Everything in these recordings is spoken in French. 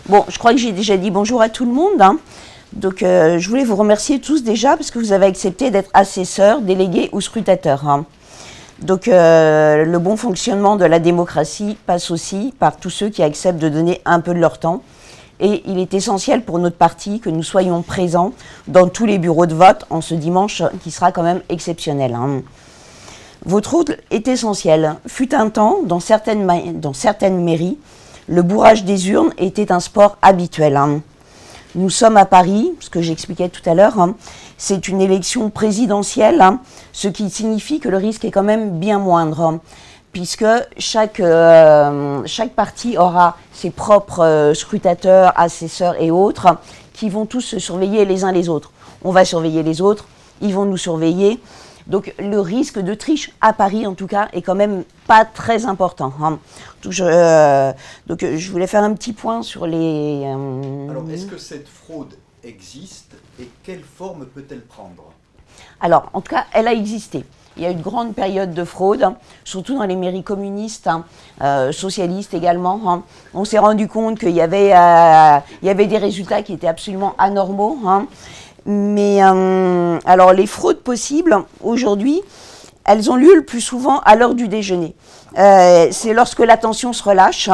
Bon, je crois que j'ai déjà dit bonjour à tout le monde. Donc, je voulais vous remercier tous déjà parce que vous avez accepté d'être assesseurs, délégués ou scrutateurs. Donc, le bon fonctionnement de la démocratie passe aussi par tous ceux qui acceptent de donner un peu de leur temps. Et il est essentiel pour notre parti que nous soyons présents dans tous les bureaux de vote en ce dimanche qui sera quand même exceptionnel. Votre rôle est essentiel. Fut un temps, dans certaines mairies, le bourrage des urnes était un sport habituel. Nous sommes à Paris, ce que j'expliquais tout à l'heure, c'est une élection présidentielle, ce qui signifie que le risque est quand même bien moindre, puisque chaque parti aura ses propres scrutateurs, assesseurs et autres, qui vont tous se surveiller les uns les autres. On va surveiller les autres, ils vont nous surveiller. Donc le risque de triche à Paris, en tout cas, est quand même pas très important. Donc je voulais faire un petit point sur les... Alors, est-ce que cette fraude existe et quelle forme peut-elle prendre? Alors, en tout cas, elle a existé. Il y a eu une grande période de fraude, surtout dans les mairies communistes, socialistes également. On s'est rendu compte qu'il y avait des résultats qui étaient absolument anormaux. Mais alors les fraudes possibles, aujourd'hui, elles ont lieu le plus souvent à l'heure du déjeuner. C'est lorsque la tension se relâche,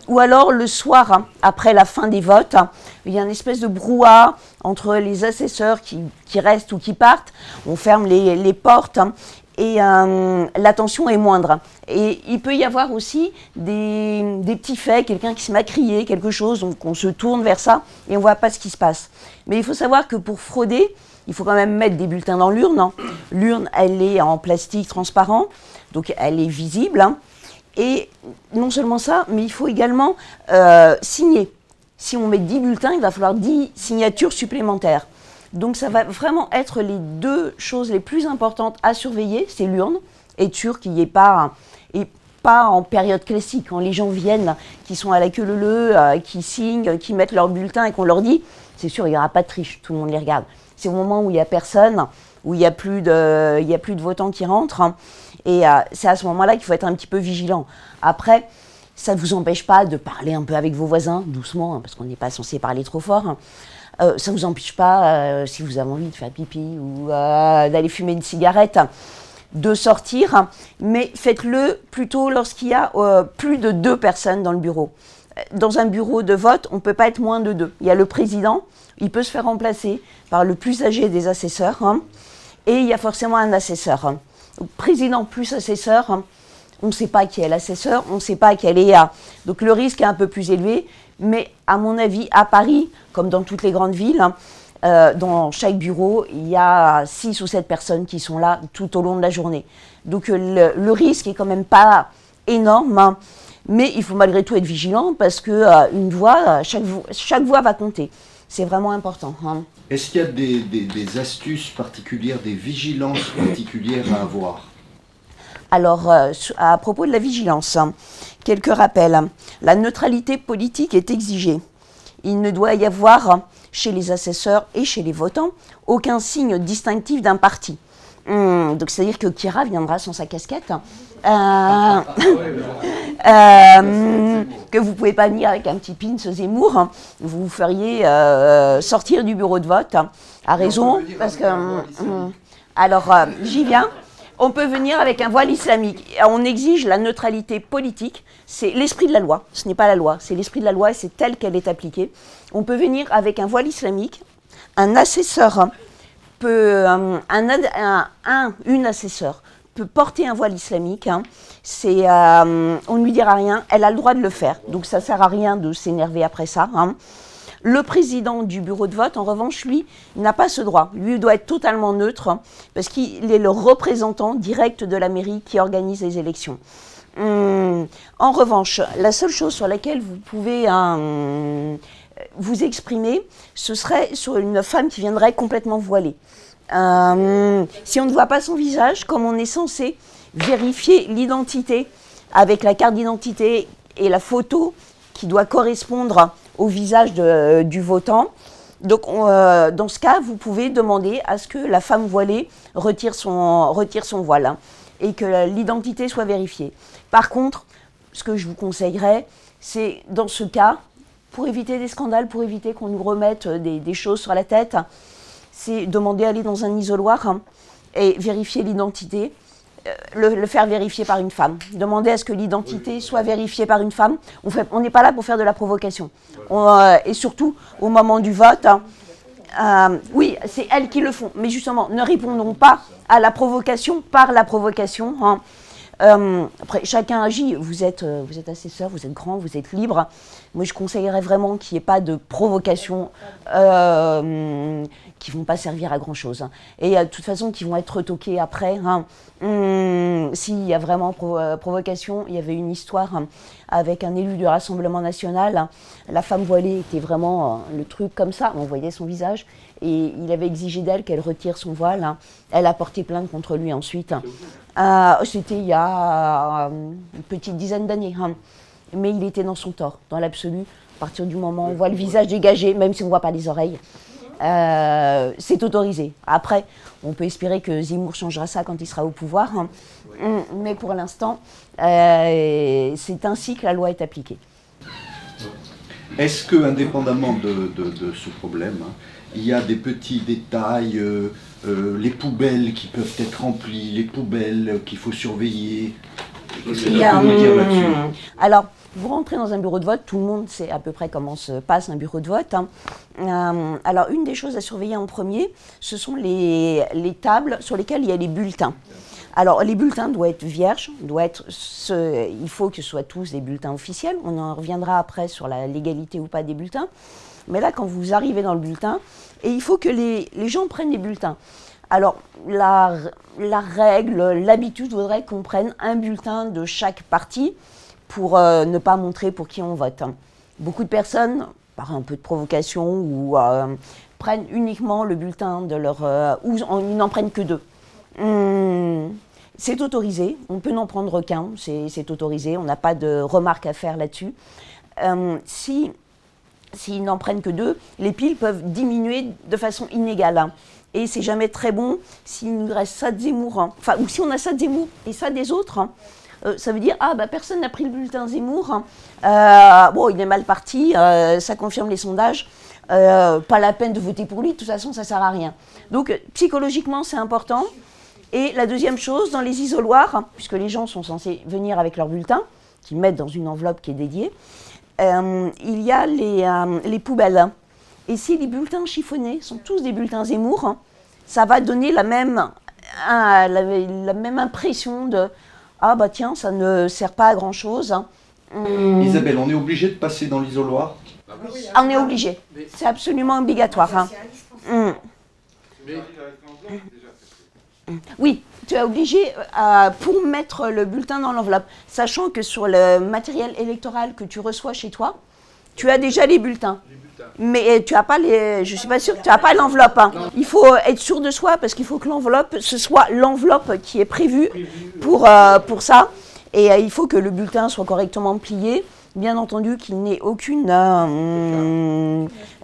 ou alors le soir, après la fin des votes, il y a une espèce de brouhaha entre les assesseurs qui restent ou qui partent. On ferme les portes et la tension est moindre. Et il peut y avoir aussi des petits faits, quelqu'un qui se met à crier, quelque chose, donc on se tourne vers ça et on ne voit pas ce qui se passe. Mais il faut savoir que pour frauder, il faut quand même mettre des bulletins dans l'urne. L'urne, elle est en plastique transparent, donc elle est visible. Et non seulement ça, mais il faut également signer. Si on met 10 bulletins, il va falloir 10 signatures supplémentaires. Donc ça va vraiment être les deux choses les plus importantes à surveiller, c'est l'urne, être sûr qu'il n'y ait pas, et pas en période classique, quand les gens viennent, qui sont à la queue leu-leu, qui signent, qui mettent leur bulletin et qu'on leur dit, c'est sûr, il n'y aura pas de triche, tout le monde les regarde. C'est au moment où il n'y a personne, où il n'y a plus de votants qui rentrent, et c'est à ce moment-là qu'il faut être un petit peu vigilant. Après, ça ne vous empêche pas de parler un peu avec vos voisins, doucement, parce qu'on n'est pas censé parler trop fort. Ça ne vous empêche pas, si vous avez envie de faire pipi ou d'aller fumer une cigarette, de sortir, mais faites-le plutôt lorsqu'il y a plus de 2 personnes dans le bureau. Dans un bureau de vote, on ne peut pas être moins de 2. Il y a le président, il peut se faire remplacer par le plus âgé des assesseurs, et il y a forcément un assesseur. Donc, président plus assesseur, on ne sait pas qui est l'assesseur, on ne sait pas quelle est... Donc le risque est un peu plus élevé, mais à mon avis, à Paris, comme dans toutes les grandes villes, dans chaque bureau, il y a 6 ou 7 personnes qui sont là tout au long de la journée. Donc le risque est quand même pas énorme, mais il faut malgré tout être vigilant parce que chaque voix va compter. C'est vraiment important. Est-ce qu'il y a des astuces particulières, des vigilances particulières à avoir? Alors, à propos de la vigilance, quelques rappels. La neutralité politique est exigée. Il ne doit y avoir, chez les assesseurs et chez les votants, aucun signe distinctif d'un parti. Donc, c'est-à-dire que Kira viendra sans sa casquette, que vous ne pouvez pas venir avec un petit pin Zemmour, vous vous feriez sortir du bureau de vote, à raison, parce que... alors, j'y viens. On peut venir avec un voile islamique. On exige la neutralité politique. C'est l'esprit de la loi. Ce n'est pas la loi. C'est l'esprit de la loi et c'est tel qu'elle est appliquée. On peut venir avec un voile islamique. Un assesseur peut... une assesseur peut porter un voile islamique. On ne lui dira rien. Elle a le droit de le faire. Donc ça ne sert à rien de s'énerver après ça. Le président du bureau de vote, en revanche, lui, n'a pas ce droit. Lui doit être totalement neutre parce qu'il est le représentant direct de la mairie qui organise les élections. En revanche, la seule chose sur laquelle vous pouvez vous exprimer, ce serait sur une femme qui viendrait complètement voilée. Si on ne voit pas son visage, comme on est censé vérifier l'identité avec la carte d'identité et la photo qui doit correspondre au visage du votant. Donc, dans ce cas, vous pouvez demander à ce que la femme voilée retire son voile et que l'identité soit vérifiée. Par contre, ce que je vous conseillerais, c'est dans ce cas, pour éviter des scandales, pour éviter qu'on nous remette des choses sur la tête, c'est demander à aller dans un isoloir et vérifier l'identité, le faire vérifier par une femme. Demander à ce que l'identité soit vérifiée par une femme. On n'est pas là pour faire de la provocation. Et surtout, au moment du vote, oui, c'est elles qui le font. Mais justement, ne répondons pas à la provocation par la provocation. Après, chacun agit. Vous êtes assesseur, vous êtes grand, vous êtes libre. Moi, je conseillerais vraiment qu'il n'y ait pas de provocation qui ne vont pas servir à grand-chose. Et de toute façon, qui vont être retoquées après. S'il y a vraiment provocation, il y avait une histoire avec un élu du Rassemblement national. La femme voilée était vraiment le truc comme ça. On voyait son visage. Et il avait exigé d'elle qu'elle retire son voile. Elle a porté plainte contre lui ensuite. C'était il y a une petite dizaine d'années. Mais il était dans son tort, dans l'absolu. À partir du moment où on voit le visage dégagé, même si on ne voit pas les oreilles, c'est autorisé. Après, on peut espérer que Zemmour changera ça quand il sera au pouvoir. Mais pour l'instant, c'est ainsi que la loi est appliquée. Est-ce que, indépendamment de ce problème, il y a des petits détails, les poubelles qui peuvent être remplies, les poubelles qu'il faut surveiller? Qu'est-ce que tu peux nous dire là-dessus? Alors, vous rentrez dans un bureau de vote, tout le monde sait à peu près comment se passe un bureau de vote. Alors, une des choses à surveiller en premier, ce sont les tables sur lesquelles il y a les bulletins. Alors, les bulletins doivent être vierges, il faut que ce soient tous des bulletins officiels. On en reviendra après sur la légalité ou pas des bulletins. Mais là, quand vous arrivez dans le bulletin, et il faut que les gens prennent des bulletins. Alors, la règle, l'habitude voudrait qu'on prenne un bulletin de chaque parti pour ne pas montrer pour qui on vote. Beaucoup de personnes, par un peu de provocation, ou prennent uniquement le bulletin de leur... ou ils n'en prennent que deux. C'est autorisé, on peut n'en prendre qu'un, c'est autorisé, on n'a pas de remarques à faire là-dessus. S'ils n'en prennent que deux, les piles peuvent diminuer de façon inégale. Et c'est jamais très bon s'il nous reste ça de Zemmour, ou si on a ça de Zemmour et ça des autres, ça veut dire personne n'a pris le bulletin Zemmour, bon il est mal parti, ça confirme les sondages, pas la peine de voter pour lui, de toute façon ça sert à rien. Donc psychologiquement c'est important. Et la deuxième chose, dans les isoloirs, puisque les gens sont censés venir avec leur bulletin, qu'ils mettent dans une enveloppe qui est dédiée, il y a les poubelles. Et si les bulletins chiffonnés sont tous des bulletins Zemmour, ça va donner la même impression de « Ah bah tiens, ça ne sert pas à grand-chose ». Isabelle, on est obligé de passer dans l'isoloir? On est obligé, c'est absolument obligatoire. Oui, tu es obligé pour mettre le bulletin dans l'enveloppe, sachant que sur le matériel électoral que tu reçois chez toi, tu as déjà les bulletins. Mais tu as pas je suis pas sûre que tu n'as pas l'enveloppe. Il faut être sûr de soi parce qu'il faut que l'enveloppe, ce soit l'enveloppe qui est prévue pour ça. Et il faut que le bulletin soit correctement plié. Bien entendu qu'il n'ait aucune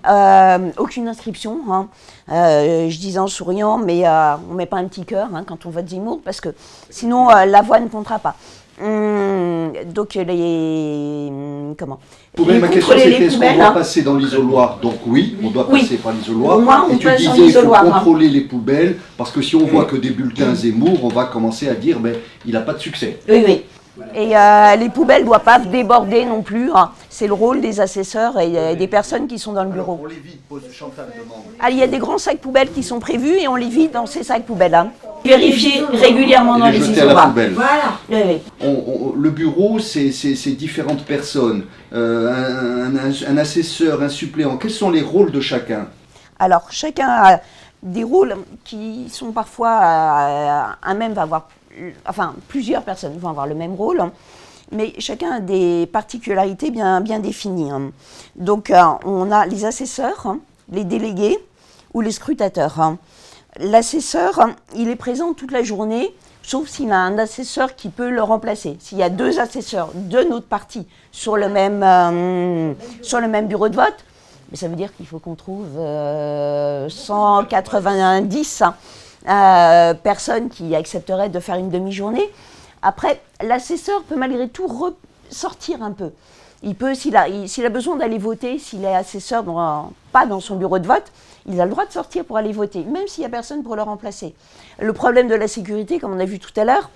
inscription. Je disais en souriant, mais on ne met pas un petit cœur quand on vote Zemmour, parce que sinon la voix ne comptera pas. Donc ma question c'était est-ce qu'on doit passer dans l'isoloir? Donc oui, on doit passer par l'isoloir. Au moins, et tu disais il faut contrôler les poubelles, parce que si on voit que des bulletins Zemmour, on va commencer à dire il n'a pas de succès. Oui. Et les poubelles ne doivent pas déborder non plus. C'est le rôle des assesseurs et des personnes qui sont dans le bureau. On les vide, Chantal demande. Il y a des grands sacs poubelles qui sont prévus et on les vide dans ces sacs poubelles. Vérifier régulièrement dans les isoloirs. Voilà. Oui. Le bureau, c'est différentes personnes. Un assesseur, un suppléant. Quels sont les rôles de chacun? Alors, chacun a des rôles qui sont parfois... plusieurs personnes vont avoir le même rôle, mais chacun a des particularités bien définies. Donc, on a les assesseurs, les délégués ou les scrutateurs. L'assesseur, il est présent toute la journée, sauf s'il a un assesseur qui peut le remplacer. S'il y a deux assesseurs de notre parti sur le même bureau de vote, mais ça veut dire qu'il faut qu'on trouve 190 personnes qui accepteraient de faire une demi-journée. Après, l'assesseur peut malgré tout sortir un peu. Il peut, s'il a besoin d'aller voter, s'il est assesseur pas dans son bureau de vote, il a le droit de sortir pour aller voter, même s'il n'y a personne pour le remplacer. Le problème de la sécurité, comme on a vu tout à l'heure,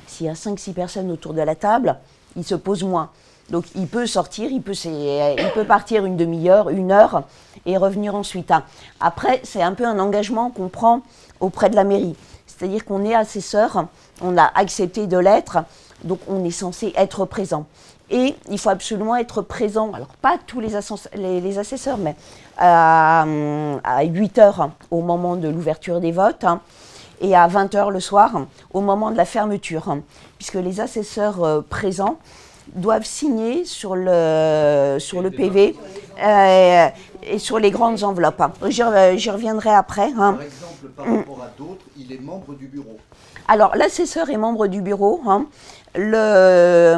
s'il y a 5-6 personnes autour de la table, il se pose moins. Donc il peut sortir, il peut partir une demi-heure, 1 heure et revenir ensuite. Après, c'est un peu un engagement qu'on prend auprès de la mairie. C'est-à-dire qu'on est assesseur, on a accepté de l'être, donc on est censé être présent. Et il faut absolument être présent, alors pas tous les assesseurs, mais à 8 heures au moment de l'ouverture des votes et à 20 heures le soir au moment de la fermeture, puisque les assesseurs présents doivent signer sur le PV et sur les grandes enveloppes. J'y reviendrai après. Par exemple, par rapport à d'autres, il est membre du bureau. Alors, l'assesseur est membre du bureau. Le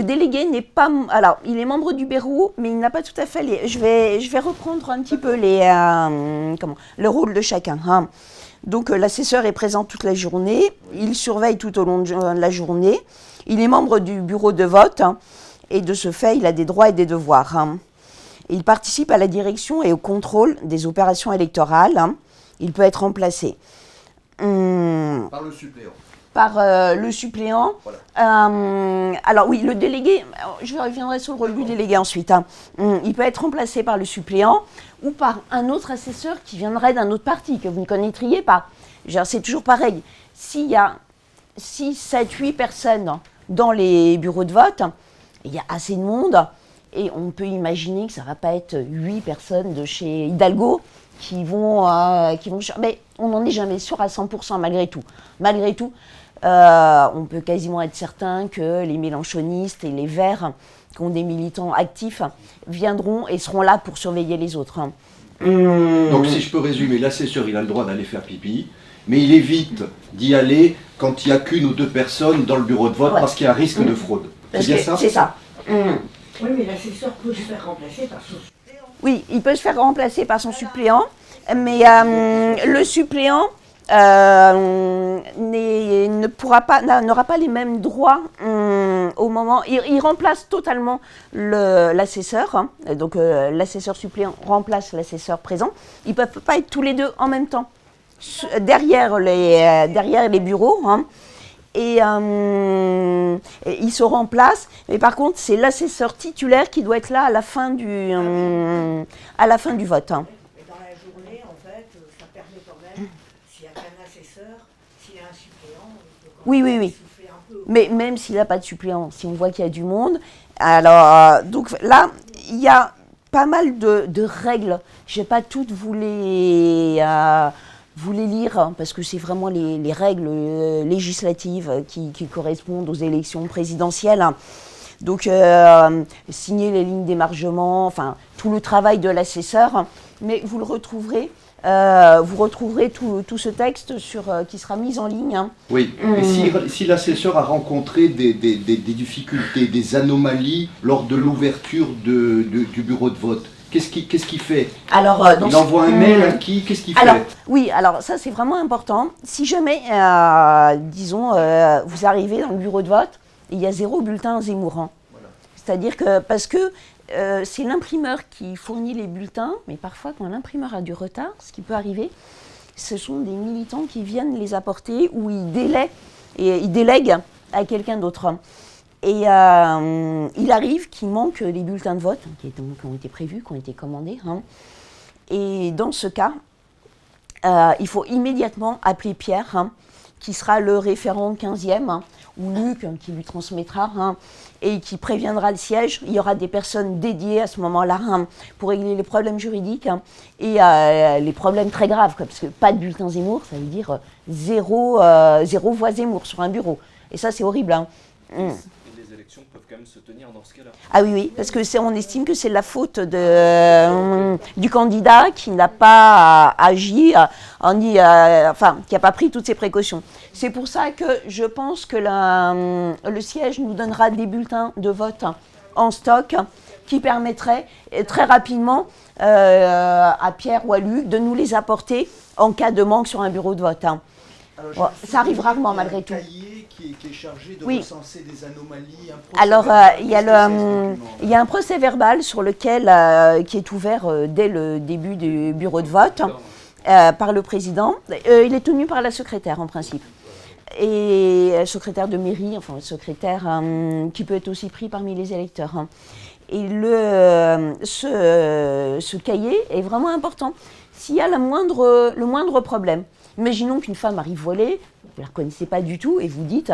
délégué n'est pas... Alors, il est membre du bureau, mais il n'a pas tout à fait... Je vais reprendre un petit peu le rôle de chacun. Donc, l'assesseur est présent toute la journée. Il surveille tout au long de la journée. Il est membre du bureau de vote. Et de ce fait, il a des droits et des devoirs. Il participe à la direction et au contrôle des opérations électorales. Il peut être remplacé. Par le suppléant. Par le suppléant. Voilà. Alors oui, le délégué, je reviendrai sur le rôle du délégué ensuite. Il peut être remplacé par le suppléant ou par un autre assesseur qui viendrait d'un autre parti que vous ne connaîtriez pas. C'est toujours pareil. S'il y a 6, 7, 8 personnes dans les bureaux de vote, il y a assez de monde et on peut imaginer que ça ne va pas être 8 personnes de chez Hidalgo qui vont mais on n'en est jamais sûr à 100% malgré tout. Malgré tout, on peut quasiment être certain que les mélenchonistes et les Verts, qui ont des militants actifs, viendront et seront là pour surveiller les autres. Donc si je peux résumer, l'assesseur, il a le droit d'aller faire pipi, mais il évite d'y aller quand il n'y a qu'une ou 2 personnes dans le bureau de vote parce qu'il y a un risque de fraude. C'est bien ça ? C'est ça. Oui, mais l'assesseur peut se faire remplacer par son suppléant. Oui, il peut se faire remplacer par son suppléant, mais le suppléant n'aura pas les mêmes droits au moment. Il remplace totalement l'assesseur, donc l'assesseur suppléant remplace l'assesseur présent. Ils ne peuvent pas être tous les deux en même temps derrière les bureaux. Et il se remplace, mais par contre c'est l'assesseur titulaire qui doit être là à la fin du vote. Et dans la journée, en fait, ça permet quand même, s'il n'y a qu'un assesseur, s'il y a un suppléant, il peut quand même souffler un peu. Mais même s'il n'a pas de suppléant, si on voit qu'il y a du monde, alors donc là il y a pas mal de règles. Je n'ai pas toutes vous les lire, parce que c'est vraiment les règles législatives qui correspondent aux élections présidentielles. Donc, signer les lignes d'émargement, enfin, tout le travail de l'assesseur, mais vous le retrouverez, vous retrouverez tout ce texte qui sera mis en ligne. Oui, et si l'assesseur a rencontré des difficultés, des anomalies lors de l'ouverture du bureau de vote, qu'est-ce qu'il fait? Alors, il envoie un mail à qui? Qu'est-ce qu'il fait? Oui, alors ça c'est vraiment important. Si jamais, disons, vous arrivez dans le bureau de vote et il y a 0 bulletin Zemmour. Voilà. C'est-à-dire que, parce que c'est l'imprimeur qui fournit les bulletins, mais parfois quand l'imprimeur a du retard, ce qui peut arriver, ce sont des militants qui viennent les apporter ou ils délèguent à quelqu'un d'autre. Et il arrive qu'il manque les bulletins de vote qui ont été prévus, qui ont été commandés. Et dans ce cas, il faut immédiatement appeler Pierre, qui sera le référent 15e, ou Luc, qui lui transmettra, et qui préviendra le siège. Il y aura des personnes dédiées à ce moment-là pour régler les problèmes juridiques et les problèmes très graves, parce que pas de bulletin Zemmour, ça veut dire 0 voix Zemmour sur un bureau. Et ça, c'est horrible. Les élections peuvent quand même se tenir dans ce cas-là. Ah oui, parce que on estime que c'est la faute du candidat qui n'a pas agi, qui n'a pas pris toutes ses précautions. C'est pour ça que je pense que le siège nous donnera des bulletins de vote en stock qui permettraient très rapidement à Pierre ou à Luc de nous les apporter en cas de manque sur un bureau de vote. Alors, ça arrive rarement malgré tout. Cahier qui est chargé de Oui. recenser des anomalies. Alors, il y a un procès verbal sur lequel, qui est ouvert dès le début du bureau de vote par le président. Il est tenu par la secrétaire en principe. Et secrétaire de mairie, enfin secrétaire qui peut être aussi pris parmi les électeurs. Hein. Et ce cahier est vraiment important. S'il y a le moindre problème, imaginons qu'une femme arrive voilée, vous ne la reconnaissez pas du tout et vous dites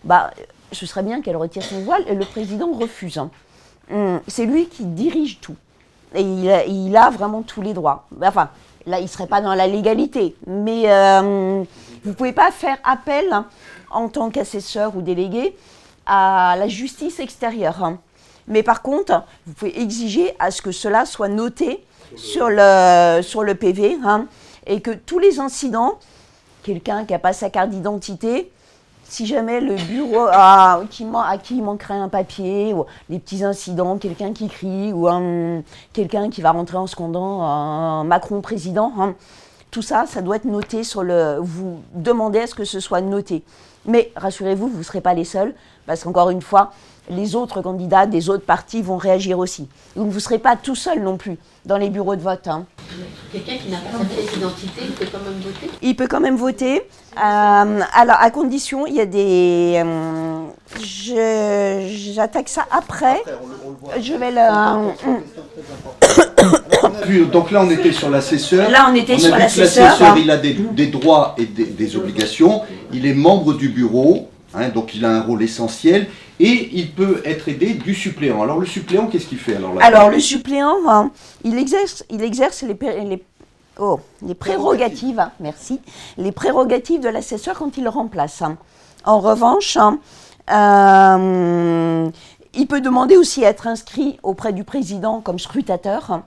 bah, ce serait bien qu'elle retire son voile et le président refuse. Hein. C'est lui qui dirige tout. Et il a vraiment tous les droits. Enfin, là, il ne serait pas dans la légalité. Mais vous ne pouvez pas faire appel hein, en tant qu'assesseur ou délégué à la justice extérieure. Hein. Mais par contre, vous pouvez exiger à ce que cela soit noté sur le PV hein, et que tous les incidents, quelqu'un qui n'a pas sa carte d'identité, si jamais le bureau à qui il manquerait un papier, ou les petits incidents, quelqu'un qui crie, ou quelqu'un qui va rentrer en scandant Macron président, hein, tout ça, ça doit être noté sur le... Vous demandez à ce que ce soit noté. Mais rassurez-vous, vous ne serez pas les seuls, parce qu'encore une fois, les autres candidats des autres partis vont réagir aussi. Donc vous ne serez pas tout seul non plus dans les bureaux de vote. Hein. Quelqu'un qui n'a pas sa pièce d'identité, il peut quand même voter? Il peut quand même voter. Alors, à condition, il y a des... J'attaque ça après. Je vais le... Donc là, on était sur l'assesseur. Là, on était sur l'assesseur. L'assesseur, il a des droits et des obligations. Il est membre du bureau, hein, donc il a un rôle essentiel. Et il peut être aidé du suppléant. Alors le suppléant, qu'est-ce qu'il fait alors le suppléant, hein, il exerce les prérogatives, hein, merci, les prérogatives de l'assesseur quand il le remplace. Hein. En revanche, hein, il peut demander aussi à être inscrit auprès du président comme scrutateur hein,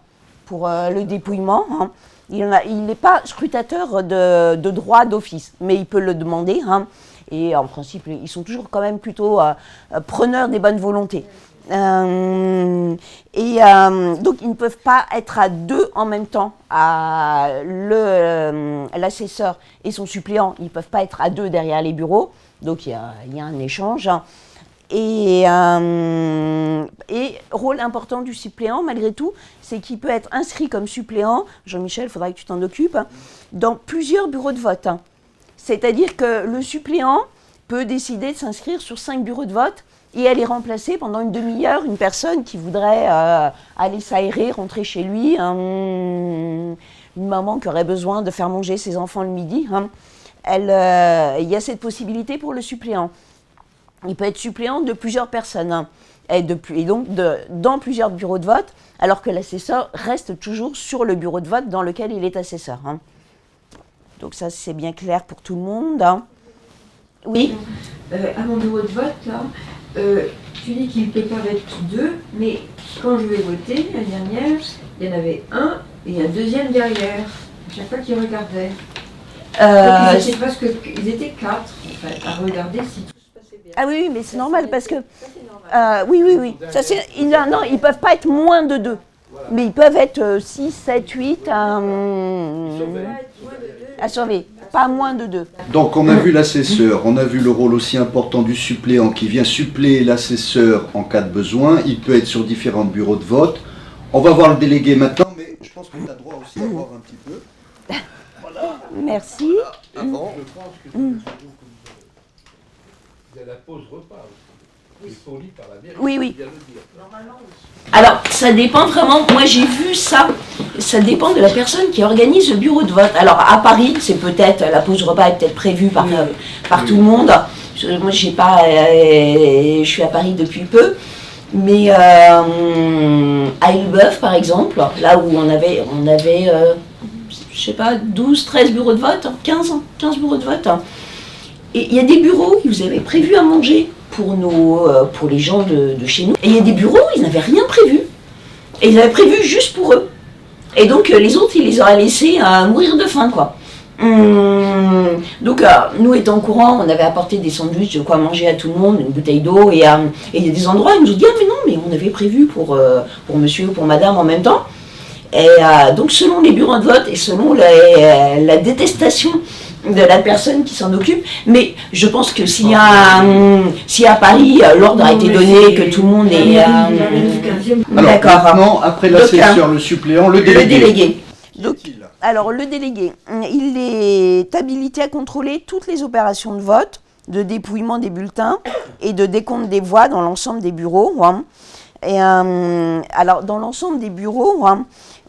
pour le dépouillement. Hein. Il n'est pas scrutateur de droit d'office, mais il peut le demander. Hein. Et en principe, ils sont toujours quand même plutôt preneurs des bonnes volontés. Donc, ils ne peuvent pas être à deux en même temps. L'assesseur et son suppléant, ils ne peuvent pas être à deux derrière les bureaux. Donc, il y a un échange. Et rôle important du suppléant, malgré tout, c'est qu'il peut être inscrit comme suppléant, Jean-Michel, il faudra que tu t'en occupes, dans plusieurs bureaux de vote. C'est-à-dire que le suppléant peut décider de s'inscrire sur 5 bureaux de vote et aller remplacer pendant une demi-heure une personne qui voudrait aller s'aérer, rentrer chez lui, une maman qui aurait besoin de faire manger ses enfants le midi. Hein. Il y a cette possibilité pour le suppléant. Il peut être suppléant de plusieurs personnes hein, et donc dans plusieurs bureaux de vote, alors que l'assesseur reste toujours sur le bureau de vote dans lequel il est assesseur. Hein. Donc ça, c'est bien clair pour tout le monde. Hein. Oui. À mon bureau de vote, là, tu dis qu'il ne peut pas être deux, mais quand je vais voter, l'année dernière, il y en avait un et un deuxième derrière, à chaque fois qu'ils regardaient. Ils étaient 4, en fait, à regarder si tout se passait bien. Ah oui, mais c'est normal, parce que... oui. Ça, ils ne peuvent pas être moins de 2. Voilà. Mais ils peuvent être 6, 7, 8 à surveiller, pas moins de 2. Donc on a vu l'assesseur, on a vu le rôle aussi important du suppléant qui vient suppléer l'assesseur en cas de besoin. Il peut être sur différents bureaux de vote. On va voir le délégué maintenant, mais je pense que tu as droit aussi à voir un petit peu. Voilà. Merci. Voilà. Avant. Je pense que c'est la pause repas aussi. C'est poli par la mairie, oui. Bien le dire. Alors, ça dépend vraiment, moi j'ai vu ça dépend de la personne qui organise le bureau de vote. Alors, à Paris, c'est peut-être, la pause repas est peut-être prévue par tout le monde. Moi, je suis à Paris depuis peu, mais à Elbeuf, par exemple, là où on avait je sais pas, 12, 13 bureaux de vote, 15 bureaux de vote. Et il y a des bureaux qui vous avaient prévu à manger pour les gens de chez nous. Et il y a des bureaux, ils n'avaient rien prévu. Et ils avaient prévu juste pour eux. Et donc les autres, ils les auraient laissés mourir de faim, quoi. Donc nous étant au courant, on avait apporté des sandwichs, de quoi manger à tout le monde, une bouteille d'eau. Et il y a des endroits où ils nous ont dit « Ah mais non, mais on avait prévu pour monsieur ou pour madame en même temps ». Et donc selon les bureaux de vote et selon la détestation de la personne qui s'en occupe. Mais je pense que si à Paris, l'ordre a été donné, que tout le monde est... Alors, D'accord. maintenant, après l'assesseur, le suppléant, le délégué. Donc, alors, le délégué, il est habilité à contrôler toutes les opérations de vote, de dépouillement des bulletins et de décompte des voix dans l'ensemble des bureaux. Et, alors, dans l'ensemble des bureaux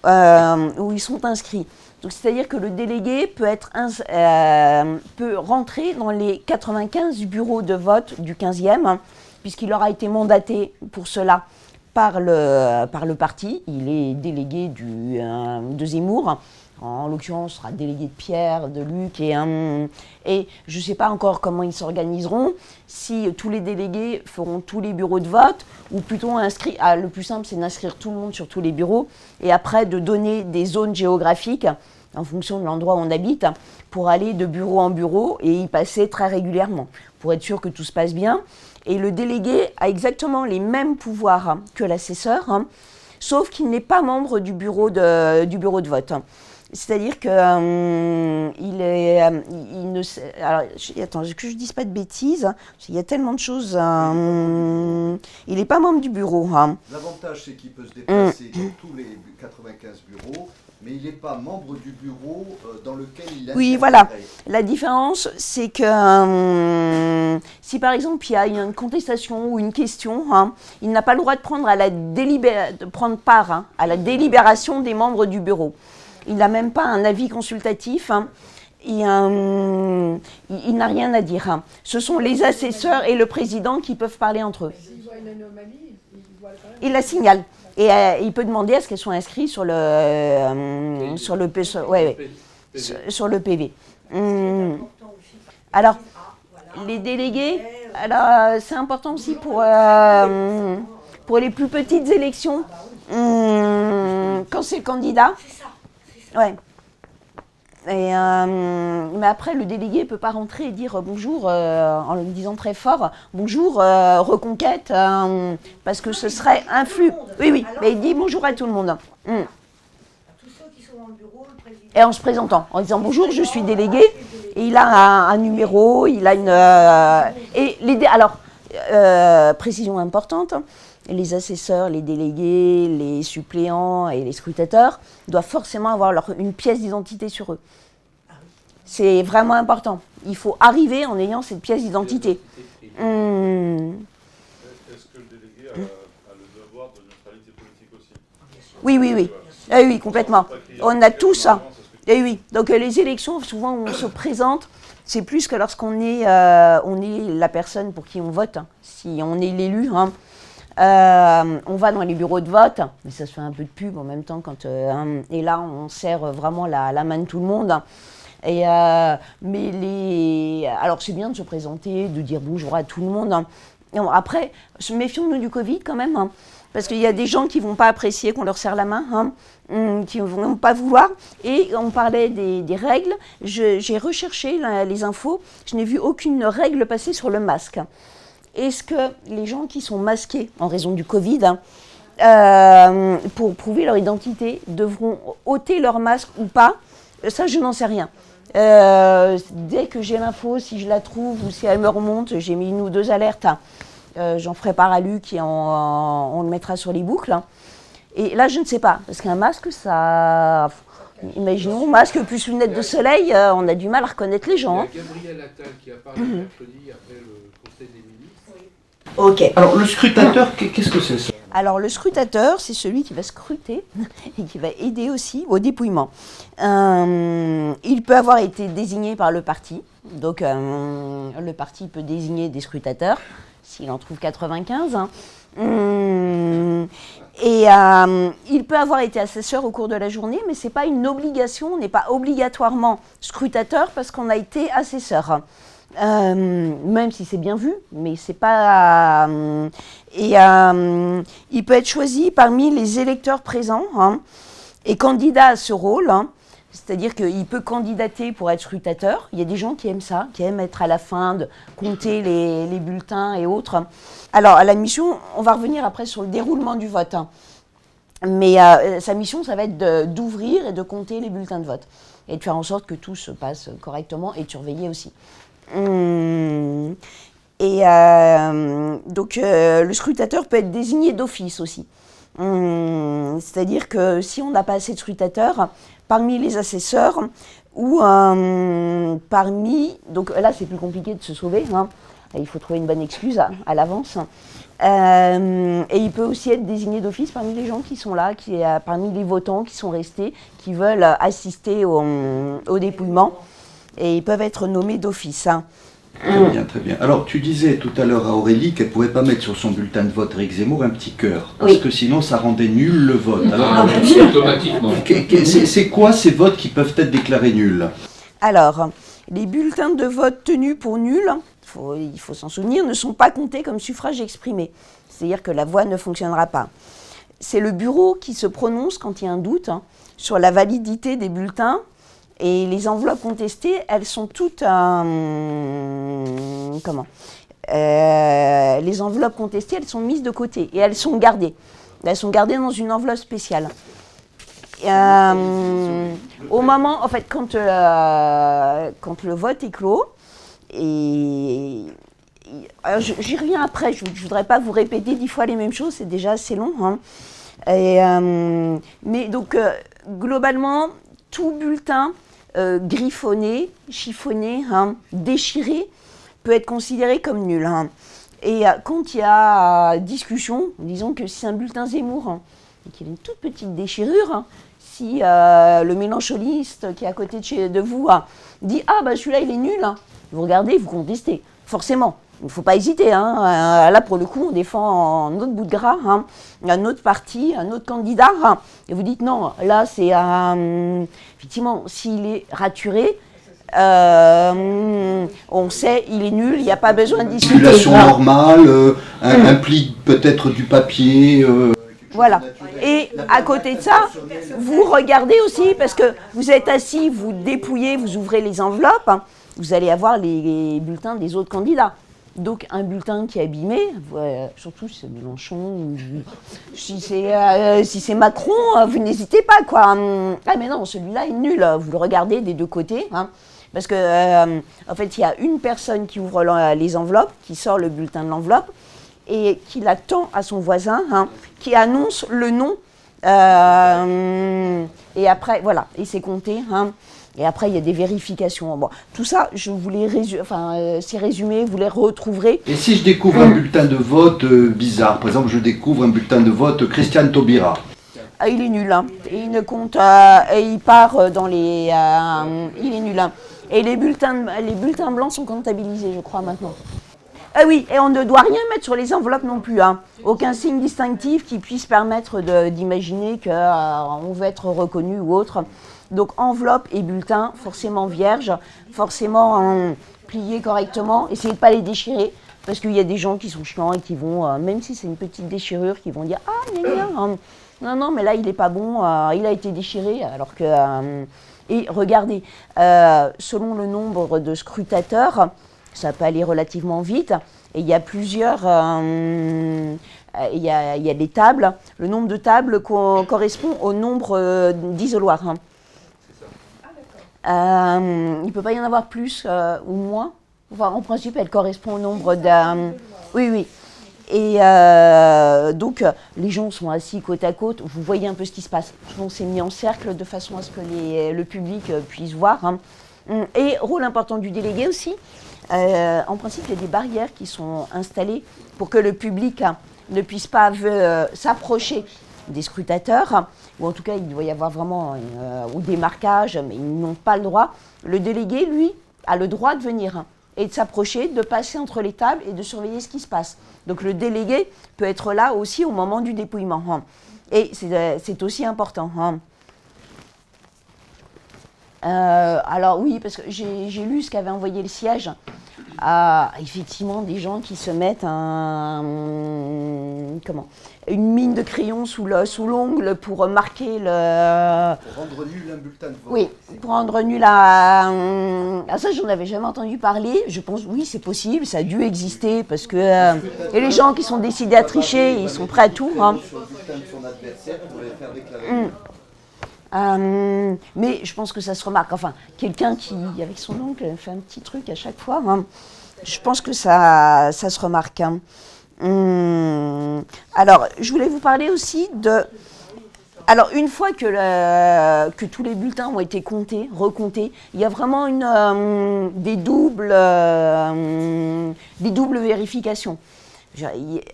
où ils sont inscrits. Donc, c'est-à-dire que le délégué peut rentrer dans les 95 bureaux de vote du 15e, puisqu'il aura été mandaté pour cela par le parti. Il est délégué de Zemmour. En l'occurrence, ce sera délégué de Pierre, de Luc et je ne sais pas encore comment ils s'organiseront, si tous les délégués feront tous les bureaux de vote ou plutôt le plus simple c'est d'inscrire tout le monde sur tous les bureaux et après de donner des zones géographiques en fonction de l'endroit où on habite pour aller de bureau en bureau et y passer très régulièrement pour être sûr que tout se passe bien. Et le délégué a exactement les mêmes pouvoirs que l'assesseur, sauf qu'il n'est pas membre du bureau de vote. C'est-à-dire que il ne sait, alors, attends, que je ne dise pas de bêtises, parce qu'il y a tellement de choses. Il n'est pas membre du bureau. L'avantage, c'est qu'il peut se déplacer dans tous les 95 bureaux, mais il n'est pas membre du bureau dans lequel il a... Oui, voilà. La différence, c'est que si par exemple il y a une contestation ou une question, il n'a pas le droit de prendre part à la délibération des membres du bureau. Il n'a même pas un avis consultatif. Il n'a rien à dire. Ce sont les assesseurs et le président qui peuvent parler entre eux. S'il voit une anomalie, il la signale. Et il peut demander à ce qu'elles soient inscrites sur le PV. Alors, les délégués, c'est important aussi pour les plus petites élections, quand c'est le candidat. Ouais. Mais après, le délégué ne peut pas rentrer et dire bonjour en le disant très fort, bonjour, Reconquête, parce que ce serait un flux. Oui, mais il dit bonjour à tout le monde. Tous ceux qui sont dans le bureau, le président. Et en se présentant, en disant bonjour, je suis délégué, et il a un numéro, il a une. Alors, précision importante. Les assesseurs, les délégués, les suppléants et les scrutateurs doivent forcément avoir une pièce d'identité sur eux. C'est vraiment important. Il faut arriver en ayant cette pièce d'identité. Est-ce que le délégué a le devoir de neutralité politique aussi? Oui. Oui, complètement. On a tout ça. Et oui. Donc les élections, souvent on se présente, c'est plus que lorsqu'on est la personne pour qui on vote. Si on est l'élu, on va dans les bureaux de vote, mais ça se fait un peu de pub en même temps et là on serre vraiment la main de tout le monde. Alors c'est bien de se présenter, de dire bonjour à tout le monde. Et après, méfions-nous du Covid quand même, parce qu'il y a des gens qui ne vont pas apprécier qu'on leur serre la main, qui ne vont pas vouloir. Et on parlait des règles. J'ai recherché les infos, je n'ai vu aucune règle passer sur le masque. Est-ce que les gens qui sont masqués en raison du Covid, pour prouver leur identité, devront ôter leur masque ou pas? Ça, je n'en sais rien. Dès que j'ai l'info, si je la trouve ou si elle me remonte, j'ai mis 1 ou 2 alertes. J'en ferai part à Luc et on le mettra sur les boucles. Et là, je ne sais pas, parce qu'un masque, ça... Imaginons, masque plus lunettes de soleil, on a du mal à reconnaître les gens. Il y a Gabriel Attal qui a parlé mercredi après le Conseil des ministres. Ok. Alors, le scrutateur, qu'est-ce que c'est ça? Alors, le scrutateur, c'est celui qui va scruter et qui va aider aussi au dépouillement. Il peut avoir été désigné par le parti. Donc, le parti peut désigner des scrutateurs, s'il en trouve 95. Il peut avoir été assesseur au cours de la journée, mais ce n'est pas une obligation. On n'est pas obligatoirement scrutateur parce qu'on a été assesseur. Même si c'est bien vu, mais c'est pas... il peut être choisi parmi les électeurs présents et candidat à ce rôle. C'est-à-dire qu'il peut candidater pour être scrutateur. Il y a des gens qui aiment ça, qui aiment être à la fin, de compter les bulletins et autres. Alors, à la mission, on va revenir après sur le déroulement du vote. Mais sa mission, ça va être d'ouvrir et de compter les bulletins de vote. et de faire en sorte que tout se passe correctement et de surveiller aussi. Et donc le scrutateur peut être désigné d'office aussi. C'est-à-dire que si on n'a pas assez de scrutateurs, parmi les assesseurs ou parmi... Donc là, c'est plus compliqué de se sauver. Hein. Il faut trouver une bonne excuse à l'avance. Et il peut aussi être désigné d'office parmi les gens qui sont là, parmi les votants qui sont restés, qui veulent assister au dépouillement. Et ils peuvent être nommés d'office. Hein. Très bien, très bien. Alors, tu disais tout à l'heure à Aurélie qu'elle ne pouvait pas mettre sur son bulletin de vote Éric Zemmour un petit cœur, parce que sinon ça rendait nul le vote. Alors, automatiquement. C'est quoi ces votes qui peuvent être déclarés nuls? Alors, les bulletins de vote tenus pour nuls, il faut s'en souvenir, ne sont pas comptés comme suffrage exprimé. C'est-à-dire que la voix ne fonctionnera pas. C'est le bureau qui se prononce quand il y a un doute sur la validité des bulletins. Et les enveloppes contestées, elles sont toutes... les enveloppes contestées, elles sont mises de côté et elles sont gardées. Elles sont gardées dans une enveloppe spéciale. Au moment, en fait, quand le vote est clos, j'y reviens après, je ne voudrais pas vous répéter 10 fois les mêmes choses, c'est déjà assez long. Hein. Mais donc, globalement, tout bulletin griffonné, chiffonné, déchiré, peut être considéré comme nul. Hein. Et quand il y a discussion, disons que si c'est un bulletin Zemmour et qu'il a une toute petite déchirure, si le mélanchoniste qui est à côté de vous dit « Ah, bah celui-là, il est nul », vous regardez, vous contestez, forcément. Il ne faut pas hésiter. Hein. Là, pour le coup, on défend un autre bout de gras, un autre parti, un autre candidat. Et vous dites non, là, c'est... effectivement, s'il est raturé, on sait, il est nul, il n'y a pas besoin de discuter. Circulation normale, un pli peut-être du papier... Voilà. Et à côté de ça, vous regardez aussi, parce que vous êtes assis, vous dépouillez, vous ouvrez les enveloppes, vous allez avoir les bulletins des autres candidats. Donc un bulletin qui est abîmé, surtout si c'est Mélenchon, ou si c'est Macron, vous n'hésitez pas, quoi. Ah mais non, celui-là est nul, vous le regardez des deux côtés, hein, parce que en fait il y a une personne qui ouvre les enveloppes, qui sort le bulletin de l'enveloppe, et qui la tend à son voisin, hein, qui annonce le nom, et après, voilà, et c'est compté, hein. Et après, il y a des vérifications. Bon, tout ça, je vous les c'est résumé, vous les retrouverez. Et si je découvre un bulletin de vote bizarre, par exemple, je découvre un bulletin de vote Christiane Taubira. Il est nul, hein. Et il ne compte, et il part dans les... il est nul, hein. Et les bulletins blancs sont comptabilisés, je crois, maintenant. Ah oui, et on ne doit rien mettre sur les enveloppes non plus, hein. Aucun signe distinctif qui puisse permettre d'imaginer qu'on veut être reconnu ou autre. Donc enveloppe et bulletin, forcément vierges, forcément pliés correctement. Essayez de ne pas les déchirer, parce qu'il y a des gens qui sont chiants et qui vont, même si c'est une petite déchirure, qui vont dire « Ah, non, mais là, il n'est pas bon, il a été déchiré. » Alors que... et regardez, selon le nombre de scrutateurs, ça peut aller relativement vite. Et il y a plusieurs... il y a des tables. Le nombre de tables correspond au nombre d'isoloirs. Hein. Il ne peut pas y en avoir plus ou moins. Enfin, en principe, elle correspond au nombre de... Oui. Et donc, les gens sont assis côte à côte. Vous voyez un peu ce qui se passe. On s'est mis en cercle de façon à ce que le public puisse voir. Hein. Et rôle important du délégué aussi. En principe, il y a des barrières qui sont installées pour que le public ne puisse pas s'approcher des scrutateurs, ou en tout cas il doit y avoir vraiment au démarquage, mais ils n'ont pas le droit. Le délégué, lui, a le droit de venir et de s'approcher, de passer entre les tables et de surveiller ce qui se passe. Donc le délégué peut être là aussi au moment du dépouillement. Hein. Et c'est aussi important. Hein. Alors oui, parce que j'ai lu ce qu'avait envoyé le siège. Effectivement, des gens qui se mettent une mine de crayon sous l'ongle pour marquer le... Pour rendre nul un bulletin de vote. Oui, pour rendre nul ça, j'en avais jamais entendu parler. Je pense, oui, c'est possible, ça a dû exister, parce que et les gens qui sont décidés à tricher, ils sont prêts à tout. Hein. Mais je pense que ça se remarque. Enfin, quelqu'un qui, avec son oncle, fait un petit truc à chaque fois, hein, je pense que ça se remarque. Hein. Alors, je voulais vous parler aussi de... Alors, une fois que tous les bulletins ont été comptés, recomptés, il y a vraiment des doubles vérifications.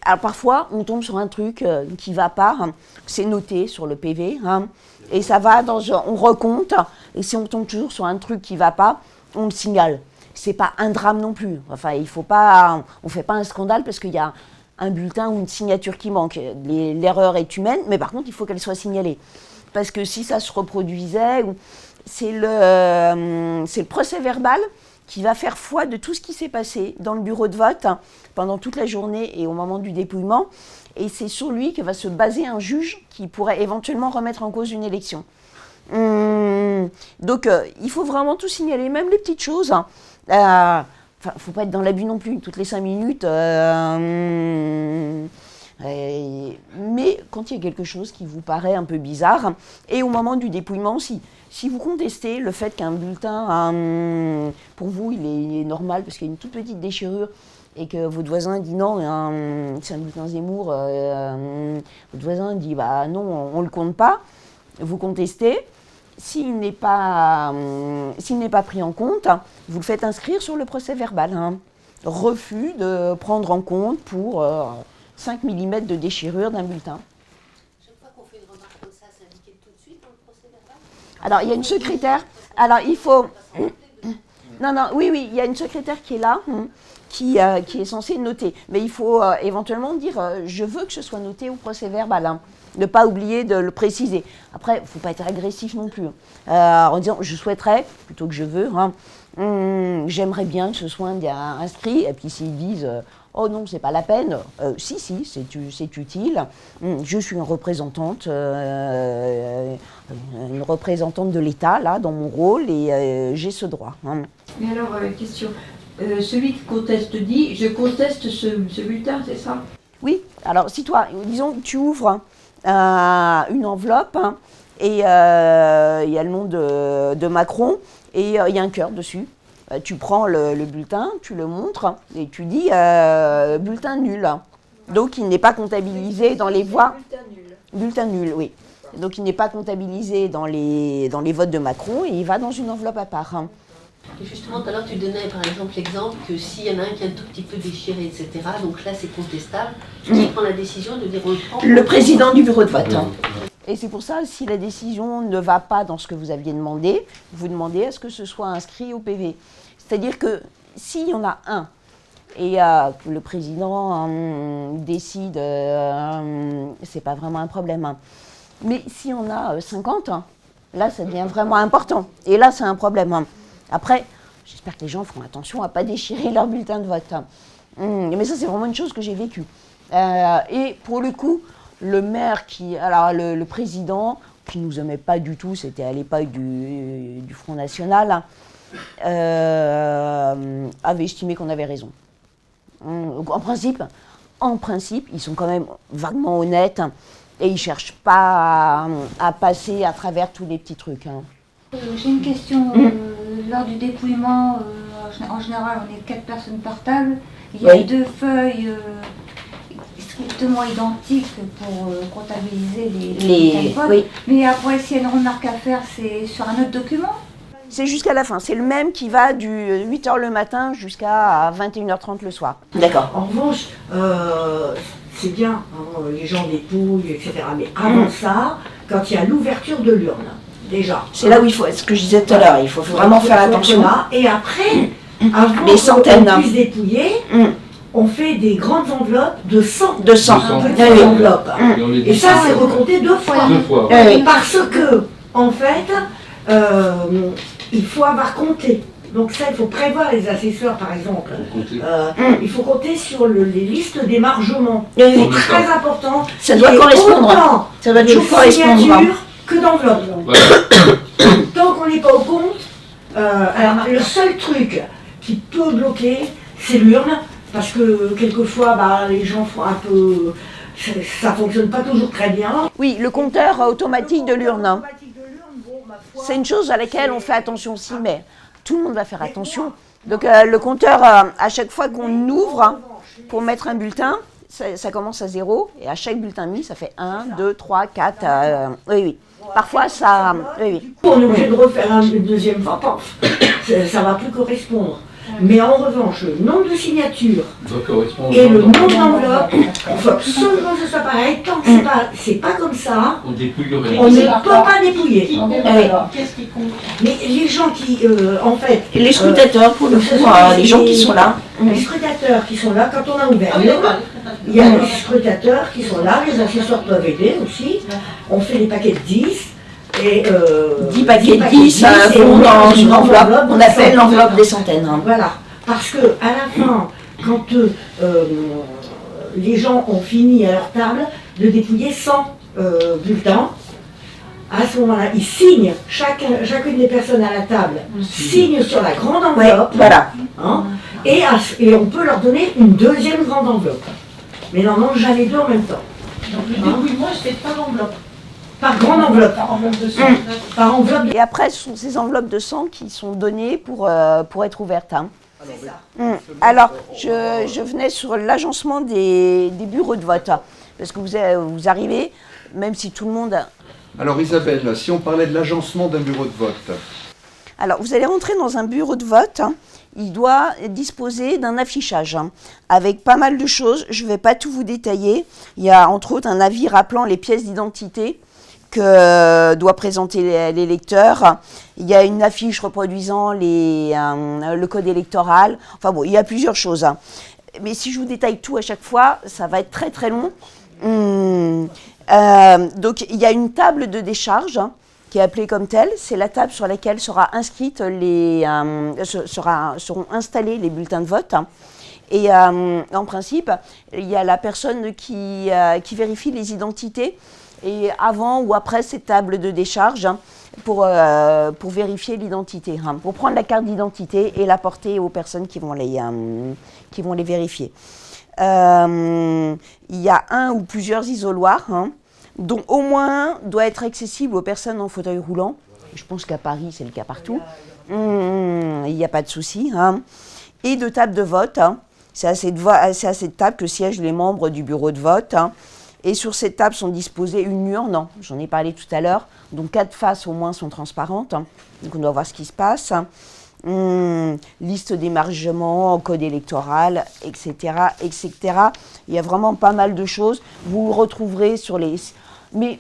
Alors, parfois, on tombe sur un truc qui ne va pas, hein, c'est noté sur le PV, hein, et ça va on recompte, et si on tombe toujours sur un truc qui ne va pas, on le signale. C'est pas un drame non plus. Enfin, on fait pas un scandale parce qu'il y a un bulletin ou une signature qui manque. L'erreur est humaine, mais par contre, il faut qu'elle soit signalée. Parce que si ça se reproduisait, c'est le procès-verbal qui va faire foi de tout ce qui s'est passé dans le bureau de vote pendant toute la journée et au moment du dépouillement. Et c'est sur lui que va se baser un juge qui pourrait éventuellement remettre en cause une élection. Donc, il faut vraiment tout signaler, même les petites choses. Enfin, faut pas être dans l'abus non plus, toutes les 5 minutes. Mais quand il y a quelque chose qui vous paraît un peu bizarre, et au moment du dépouillement aussi, si vous contestez le fait qu'un bulletin, pour vous, il est normal parce qu'il y a une toute petite déchirure, et que votre voisin dit non, c'est un bulletin Zemmour, votre voisin dit bah non, on ne le compte pas, vous contestez. S'il n'est pas pris en compte, vous le faites inscrire sur le procès-verbal. Hein. Refus de prendre en compte pour 5 mm de déchirure d'un bulletin. Chaque fois qu'on fait une remarque comme ça, c'est indiqué tout de suite dans le procès-verbal? Alors, il y a une secrétaire. Alors, il faut... Oui, il y a une secrétaire qui est là, qui est censée noter. Mais il faut éventuellement dire je veux que ce soit noté au procès-verbal. Hein. Ne pas oublier de le préciser. Après, il ne faut pas être agressif non plus. En disant je souhaiterais, plutôt que je veux, hein, j'aimerais bien que ce soit inscrit. Et puis s'ils disent oh non, c'est pas la peine, si, c'est utile. Je suis une représentante de l'État, là, dans mon rôle, et j'ai ce droit. Hein. Mais alors, question. Celui qui conteste dit je conteste ce bulletin, c'est ça? Oui, alors si toi, disons, tu ouvres une enveloppe hein, et il y a le nom de Macron et il y a un cœur dessus. Tu prends le bulletin, tu le montres et tu dis bulletin nul. Donc il n'est pas comptabilisé dans les voix. Bulletin nul, oui. Donc il n'est pas comptabilisé dans les votes de Macron et il va dans une enveloppe à part. Hein. Et justement, tout à l'heure, tu donnais par exemple l'exemple que s'il y en a un qui est un tout petit peu déchiré, etc., donc là c'est contestable, qui prend la décision de dire on le prend? Le président du bureau de vote. Hein. Et c'est pour ça, si la décision ne va pas dans ce que vous aviez demandé, vous demandez à ce que ce soit inscrit au PV. C'est-à-dire que s'il y en a un et que le président décide, c'est pas vraiment un problème. Hein. Mais s'il y en a 50, hein, là ça devient vraiment important. Et là c'est un problème. Hein. Après, j'espère que les gens feront attention à ne pas déchirer leur bulletin de vote. Hein. Mais ça c'est vraiment une chose que j'ai vécue. Et pour le coup, le maire le président, qui ne nous aimait pas du tout, c'était à l'époque du Front National, avait estimé qu'on avait raison. En principe, ils sont quand même vaguement honnêtes et ils ne cherchent pas à passer à travers tous les petits trucs. Hein. J'ai une question. Lors du dépouillement, en général, on est 4 personnes par table. Il y a 2 feuilles strictement identiques pour comptabiliser les votes. Oui. Mais après, s'il y a une remarque à faire, c'est sur un autre document? C'est jusqu'à la fin. C'est le même qui va du 8h le matin jusqu'à 21h30 le soir. D'accord. En revanche, c'est bien, hein, les gens dépouillent, etc. Mais avant ça, quand il y a l'ouverture de l'urne, déjà. C'est là où il faut, ce que je disais tout à l'heure, il faut vraiment faire attention. Là, et après, avant des centaines. qu'on puisse dépouiller, on fait des grandes enveloppes de 100. Petites enveloppes. Et ça, c'est recompté 2 fois. Parce que, en fait, il faut avoir compté. Donc ça, il faut prévoir les assesseurs, par exemple. Il faut compter sur les listes d'émargement. C'est très important. Ça doit correspondre. Ça doit toujours correspondre. Que d'enveloppe. Tant qu'on n'est pas au compte, alors le seul truc qui peut bloquer, c'est l'urne, parce que quelquefois, les gens font un peu... Ça fonctionne pas toujours très bien. Oui, le compteur automatique de l'urne. c'est une chose à laquelle on fait attention aussi, mais tout le monde va faire attention. Donc le compteur, à chaque fois qu'on ouvre pour mettre un bulletin, ça commence à 0, et à chaque bulletin mis, ça fait 1, 2, 3, 4, oui. Parfois, ça... Oui. On est obligé de refaire une deuxième fois, ça ne va plus correspondre. Mais en revanche, le nombre de signatures et le nombre d'enveloppes, il faut absolument que ce soit pareil. Tant que c'est pas comme ça, on ne peut pas dépouiller. Qu'est-ce qui compte? Mais les gens qui, en fait... Les scrutateurs, pour le coup, les gens qui sont là. Les scrutateurs qui sont là, quand on a ouvert il y a les scrutateurs qui sont là, les assesseurs peuvent aider aussi. On fait des paquets de 10. Et 10 paquets de 10 vont dans une enveloppe, on appelle l'enveloppe des centaines. Voilà, parce que à la fin, quand les gens ont fini à leur table de dépouiller 100 bulletins, à ce moment-là, ils signent, chacune des personnes à la table signe sur la grande enveloppe, voilà. Hein, et on peut leur donner une deuxième grande enveloppe. Mais non, jamais deux en même temps. Donc le dépouillement, je fais par enveloppe. Par grande enveloppe. Par enveloppe de 100. Par enveloppe de... Et après, ce sont ces enveloppes de 100 qui sont données pour être ouvertes. Hein. C'est ça. Alors, je venais sur l'agencement des bureaux de vote. Parce que vous arrivez, même si tout le monde... Alors Isabelle, si on parlait de l'agencement d'un bureau de vote. Alors, vous allez rentrer dans un bureau de vote. Hein. Il doit disposer d'un affichage avec pas mal de choses. Je ne vais pas tout vous détailler. Il y a entre autres un avis rappelant les pièces d'identité que doit présenter l'électeur. Il y a une affiche reproduisant le code électoral. Enfin bon, il y a plusieurs choses. Mais si je vous détaille tout à chaque fois, ça va être très très long. Donc il y a une table de décharge qui est appelée comme telle. C'est la table sur laquelle seront installés les bulletins de vote. Et en principe, il y a la personne qui vérifie les identités et avant ou après cette table de décharge pour vérifier l'identité, pour prendre la carte d'identité et la porter aux personnes qui vont les vérifier. Il y a un ou plusieurs isoloirs, dont au moins doit être accessible aux personnes en fauteuil roulant. Je pense qu'à Paris, c'est le cas partout. Il n'y a pas de souci. Et de tables de vote. C'est à cette table que siègent les membres du bureau de vote. Et sur cette table sont disposées une urne, j'en ai parlé tout à l'heure, dont 4 faces au moins sont transparentes. Donc on doit voir ce qui se passe. Liste d'émargement, code électoral, etc., etc. Il y a vraiment pas mal de choses. Vous retrouverez sur les... Mais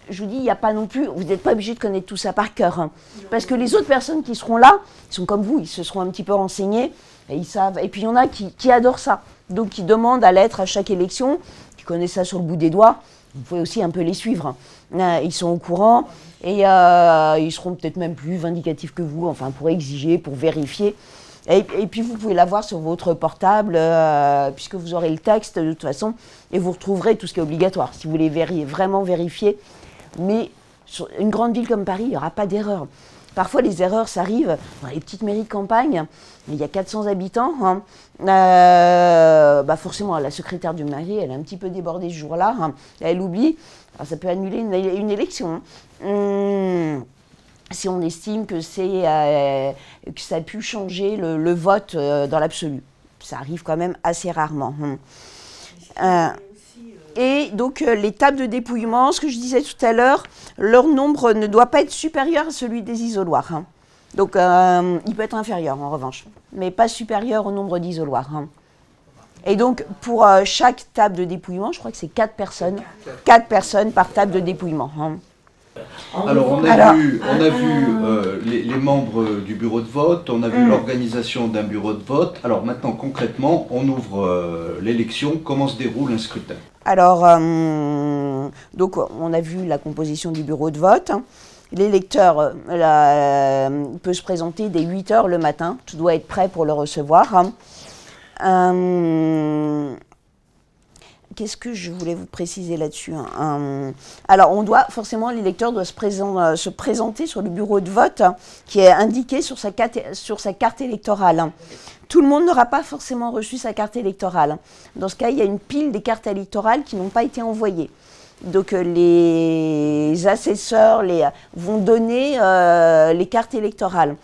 je vous dis, il n'y a pas non plus... Vous n'êtes pas obligé de connaître tout ça par cœur. Parce que les autres personnes qui seront là, ils sont comme vous, ils se seront un petit peu renseignés. Et ils savent. Et puis il y en a qui adorent ça. Donc qui demandent à l'être à chaque élection, qui connaissent ça sur le bout des doigts. Vous pouvez aussi un peu les suivre. Ils sont au courant. Et ils seront peut-être même plus vindicatifs que vous, enfin pour exiger, pour vérifier. Et puis vous pouvez l'avoir sur votre portable, puisque vous aurez le texte de toute façon, et vous retrouverez tout ce qui est obligatoire, si vous voulez vraiment vérifier. Mais sur une grande ville comme Paris, il n'y aura pas d'erreur. Parfois les erreurs, ça arrive dans les petites mairies de campagne, il y a 400 habitants. Forcément, la secrétaire du mairie, elle est un petit peu débordée ce jour-là, elle oublie. Alors, ça peut annuler une élection. Si on estime que ça a pu changer le vote dans l'absolu. Ça arrive quand même assez rarement. Et donc les tables de dépouillement, ce que je disais tout à l'heure, leur nombre ne doit pas être supérieur à celui des isoloirs. Donc il peut être inférieur en revanche, mais pas supérieur au nombre d'isoloirs. Et donc, pour chaque table de dépouillement, je crois que c'est 4 personnes. 4 personnes par table de dépouillement. Alors, on a vu les membres du bureau de vote, on a vu l'organisation d'un bureau de vote. Alors maintenant, concrètement, on ouvre l'élection. Comment se déroule un scrutin? Alors, donc, on a vu la composition du bureau de vote. L'électeur peut se présenter dès 8 h le matin. Tout doit être prêt pour le recevoir. Qu'est-ce que je voulais vous préciser là-dessus? Alors, l'électeur doit se présenter sur le bureau de vote qui est indiqué sur sa carte électorale. Tout le monde n'aura pas forcément reçu sa carte électorale. Dans ce cas, il y a une pile des cartes électorales qui n'ont pas été envoyées. Donc les assesseurs vont donner les cartes électorales.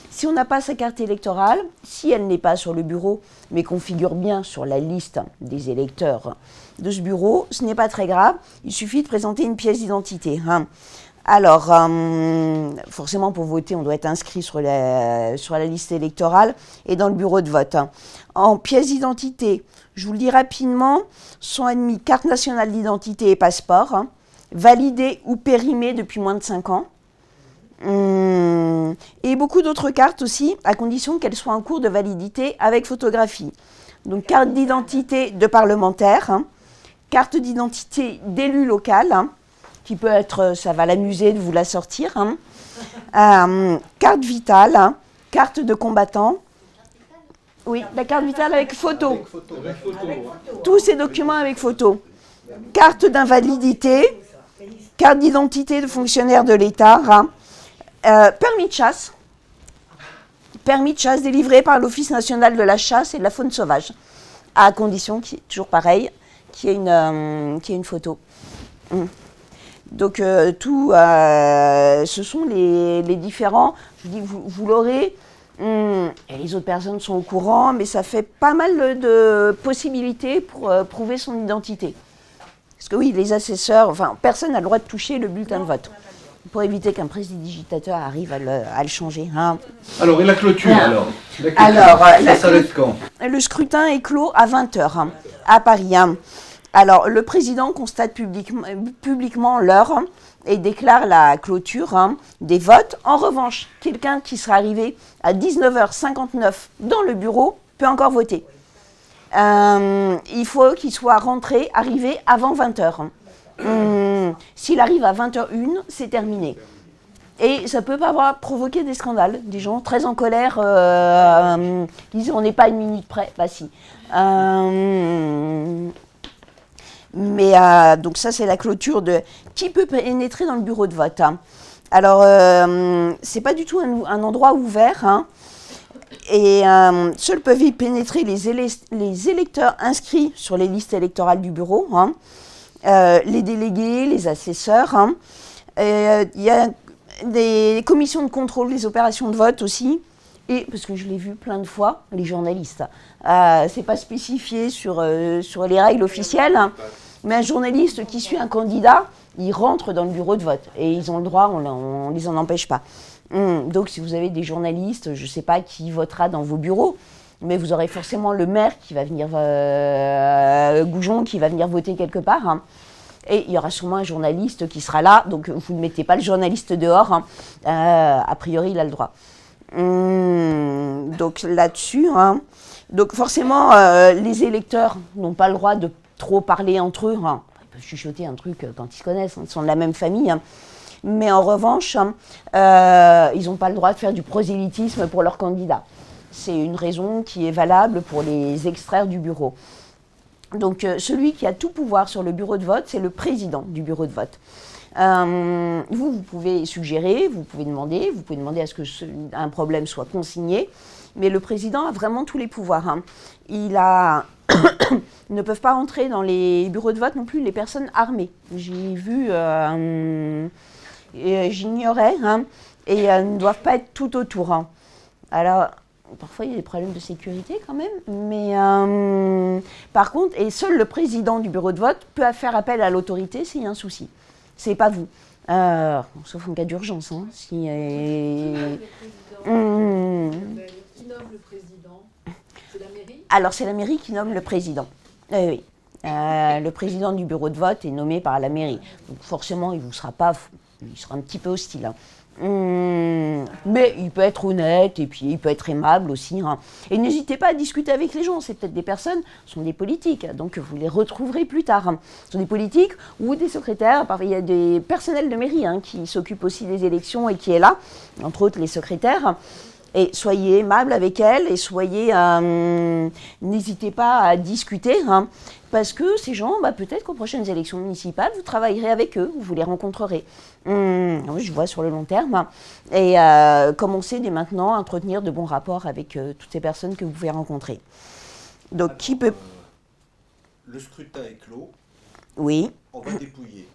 Si on n'a pas sa carte électorale, si elle n'est pas sur le bureau, mais qu'on figure bien sur la liste des électeurs de ce bureau, ce n'est pas très grave, il suffit de présenter une pièce d'identité. Alors, forcément, pour voter, on doit être inscrit sur la liste électorale et dans le bureau de vote. En pièce d'identité, je vous le dis rapidement, sont admis carte nationale d'identité et passeport, validés ou périmés depuis moins de 5 ans. Et beaucoup d'autres cartes aussi, à condition qu'elles soient en cours de validité avec photographie. Donc, carte d'identité de parlementaire, carte d'identité d'élu local, qui peut être, ça va l'amuser de vous la sortir, carte vitale, carte de combattant. Oui, la carte vitale avec photo. Avec photo. Tous ces documents avec photo. Carte d'invalidité, carte d'identité de fonctionnaire de l'État, permis de chasse. Permis de chasse délivré par l'Office national de la chasse et de la faune sauvage, à condition, toujours pareil, qu'il y ait une photo. Donc, ce sont les différents. Je vous dis, vous l'aurez. Et les autres personnes sont au courant, mais ça fait pas mal de possibilités pour prouver son identité. Parce que oui, les assesseurs, enfin, personne n'a le droit de toucher le bulletin de vote, pour éviter qu'un prestidigitateur arrive à le changer. Alors, et la clôture alors Alors, ça va être quand? Le scrutin est clos à 20h à Paris. Alors, le président constate publiquement l'heure et déclare la clôture des votes. En revanche, quelqu'un qui sera arrivé à 19h59 dans le bureau peut encore voter. Il faut qu'il soit arrivé avant 20h. S'il arrive à 20h01, c'est terminé. Et ça peut pas provoquer des scandales. Des gens très en colère qui disent on n'est pas à une minute près. Bah si. Mais donc ça, c'est la clôture de qui peut pénétrer dans le bureau de vote. Alors, c'est pas du tout un endroit ouvert. Et seuls peuvent y pénétrer les électeurs inscrits sur les listes électorales du bureau, les délégués, les assesseurs. Il y a des commissions de contrôle des opérations de vote aussi. Et, parce que je l'ai vu plein de fois, les journalistes. C'est pas spécifié sur les règles officielles. Mais un journaliste qui suit un candidat, il rentre dans le bureau de vote. Et ils ont le droit, on ne les en empêche pas. Donc si vous avez des journalistes, je ne sais pas qui votera dans vos bureaux, mais vous aurez forcément le maire qui va venir, Goujon, qui va venir voter quelque part. Et il y aura sûrement un journaliste qui sera là, donc vous ne mettez pas le journaliste dehors. A priori, il a le droit. Donc là-dessus, donc forcément, les électeurs n'ont pas le droit de trop parler entre eux. Ils peuvent chuchoter un truc quand ils se connaissent, ils sont de la même famille. Mais en revanche, ils n'ont pas le droit de faire du prosélytisme pour leur candidat. C'est une raison qui est valable pour les extraire du bureau. Donc celui qui a tout pouvoir sur le bureau de vote, c'est le président du bureau de vote. Vous pouvez suggérer, vous pouvez demander à ce que un problème soit consigné, mais le président a vraiment tous les pouvoirs. Ils ne peuvent pas entrer dans les bureaux de vote non plus les personnes armées. J'ai vu, j'ignorais, et elles ne doivent pas être tout autour. Alors, parfois il y a des problèmes de sécurité quand même, mais par contre, et seul le président du bureau de vote peut faire appel à l'autorité s'il y a un souci. C'est pas vous. Sauf en cas d'urgence. Qui nomme le président? C'est la mairie? Alors, c'est la mairie qui nomme le président. Oui. Le président du bureau de vote est nommé par la mairie. Donc, forcément, il sera un petit peu hostile. Mais il peut être honnête et puis il peut être aimable aussi. Et n'hésitez pas à discuter avec les gens. C'est peut-être des personnes, ce sont des politiques, donc vous les retrouverez plus tard. Ce sont des politiques ou des secrétaires. Il y a des personnels de mairie qui s'occupent aussi des élections et qui est là, entre autres les secrétaires. Et soyez aimable avec elles et n'hésitez pas à discuter. Parce que ces gens, peut-être qu'aux prochaines élections municipales, vous travaillerez avec eux, vous les rencontrerez. Je vois sur le long terme. Et commencez dès maintenant à entretenir de bons rapports avec toutes ces personnes que vous pouvez rencontrer. Donc, Alors, qui peut... Le scrutin est clos. Oui. On va dépouiller.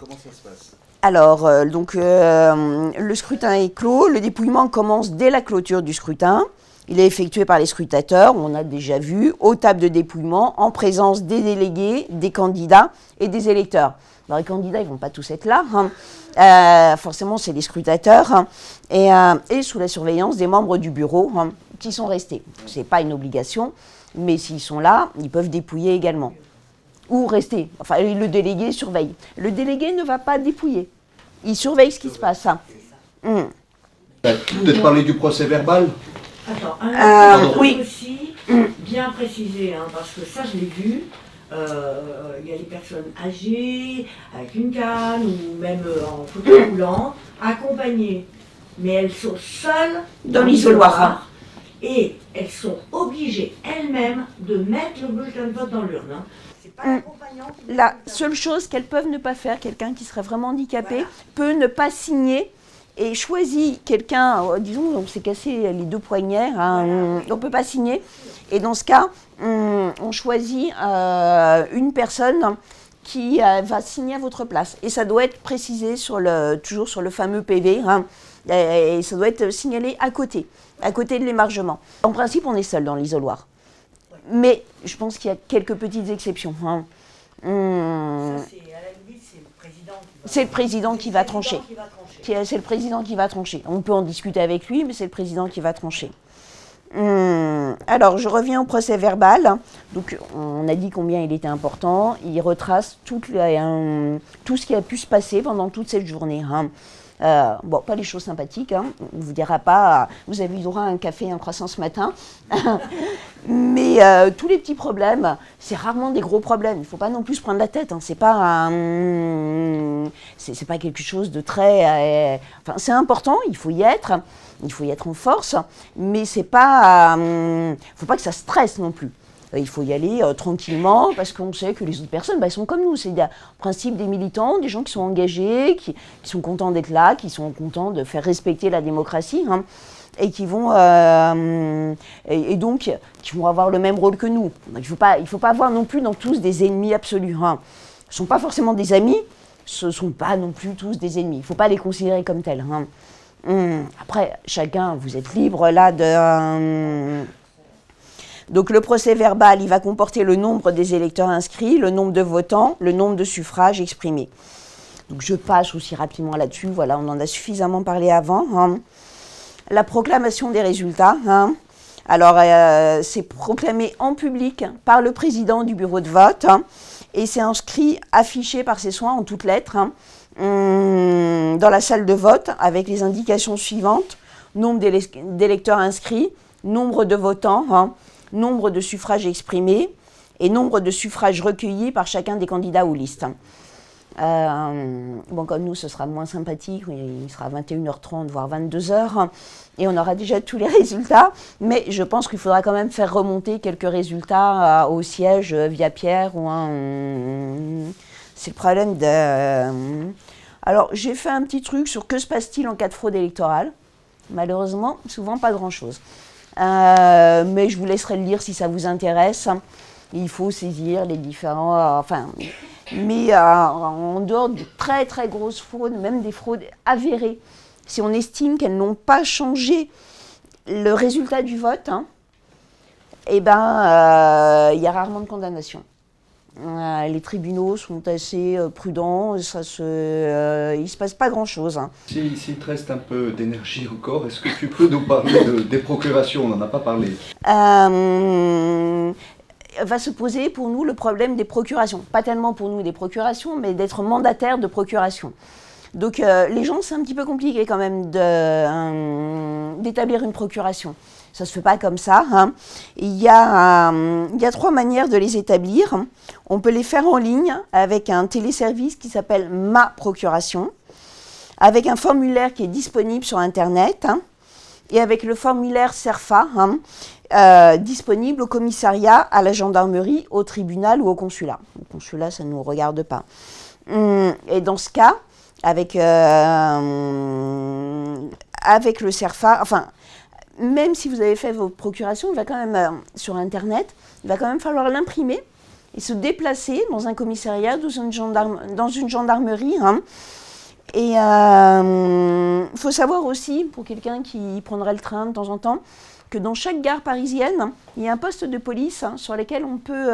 Comment ça se passe? Alors, le scrutin est clos. Le dépouillement commence dès la clôture du scrutin. Il est effectué par les scrutateurs, on a déjà vu, aux tables de dépouillement, en présence des délégués, des candidats et des électeurs. Alors, les candidats, ils ne vont pas tous être là. Forcément, c'est les scrutateurs. Et sous la surveillance des membres du bureau qui sont restés. Ce n'est pas une obligation, mais s'ils sont là, ils peuvent dépouiller également. Ou rester. Enfin, le délégué surveille. Le délégué ne va pas dépouiller. Il surveille ce qui se passe. Peut-être parler du procès verbal? Attends, oui. Aussi, bien préciser, parce que ça je l'ai vu, il y a des personnes âgées, avec une canne, ou même en fauteuil roulant, accompagnées. Mais elles sont seules dans l'isoloir. Et elles sont obligées elles-mêmes de mettre le bulletin de vote dans l'urne. C'est pas l'accompagnant qui La seule chose qu'elles peuvent ne pas faire, quelqu'un qui serait vraiment handicapé, peut ne pas signer et choisit quelqu'un, disons, on s'est cassé les deux poignets, on ne peut pas signer. Et dans ce cas, on choisit une personne qui va signer à votre place. Et ça doit être précisé toujours sur le fameux PV, et ça doit être signalé à côté de l'émargement. En principe, on est seul dans l'isoloir. Mais je pense qu'il y a quelques petites exceptions. Ça, c'est, à la limite, c'est le président qui va... C'est le président qui va trancher. C'est le président qui va trancher. On peut en discuter avec lui, mais c'est le président qui va trancher. Alors, je reviens au procès verbal. Donc, on a dit combien il était important. Il retrace tout ce qui a pu se passer pendant toute cette journée. Bon, pas les choses sympathiques, on ne vous dira pas, vous avez eu droit à un café et un croissant ce matin, mais tous les petits problèmes, c'est rarement des gros problèmes, il ne faut pas non plus se prendre la tête, c'est pas quelque chose de très... enfin, c'est important, il faut y être en force, mais c'est pas... faut pas que ça stresse non plus. Il faut y aller tranquillement parce qu'on sait que les autres personnes, elles sont comme nous. C'est en principe des militants, des gens qui sont engagés, qui sont contents d'être là, qui sont contents de faire respecter la démocratie et qui vont et donc qui vont avoir le même rôle que nous. Donc, il faut pas avoir non plus dans tous des ennemis absolus. Ce ne sont pas forcément des amis, ce ne sont pas non plus tous des ennemis. Il ne faut pas les considérer comme tels. Après, chacun, vous êtes libre là de... Donc le procès verbal, il va comporter le nombre des électeurs inscrits, le nombre de votants, le nombre de suffrages exprimés. Donc je passe aussi rapidement là-dessus, voilà, on en a suffisamment parlé avant. La proclamation des résultats. Alors c'est proclamé en public par le président du bureau de vote et c'est inscrit, affiché par ses soins en toutes lettres dans la salle de vote avec les indications suivantes: nombre d'électeurs inscrits, nombre de votants, nombre de suffrages exprimés et nombre de suffrages recueillis par chacun des candidats aux listes. Bon, comme nous, ce sera moins sympathique, il sera 21h30, voire 22h, et on aura déjà tous les résultats, mais je pense qu'il faudra quand même faire remonter quelques résultats au siège via Pierre. C'est le problème de... Alors, j'ai fait un petit truc sur que se passe-t-il en cas de fraude électorale. Malheureusement, souvent pas grand-chose. Mais je vous laisserai le lire si ça vous intéresse. Il faut saisir les différents... mais en dehors de très très grosses fraudes, même des fraudes avérées, si on estime qu'elles n'ont pas changé le résultat du vote, il y a rarement de condamnation. Les tribunaux sont assez prudents, il ne se passe pas grand-chose. S'il te reste un peu d'énergie encore, est-ce que tu peux nous parler des procurations? On n'en a pas parlé. Va se poser pour nous le problème des procurations. Pas tellement pour nous des procurations, mais d'être mandataire de procuration. Donc les gens, c'est un petit peu compliqué quand même d'établir une procuration. Ça ne se fait pas comme ça. Il y a 3 manières de les établir. On peut les faire en ligne avec un téléservice qui s'appelle Ma Procuration, avec un formulaire qui est disponible sur Internet, et avec le formulaire CERFA, disponible au commissariat, à la gendarmerie, au tribunal ou au consulat. Au consulat, ça ne nous regarde pas. Et dans ce cas, avec le CERFA, même si vous avez fait vos procurations, il va quand même, sur Internet, il va quand même falloir l'imprimer et se déplacer dans un commissariat, dans une gendarmerie. Hein. Et il faut savoir aussi, pour quelqu'un qui prendrait le train de temps en temps, que dans chaque gare parisienne, il y a un poste de police hein, sur lequel on peut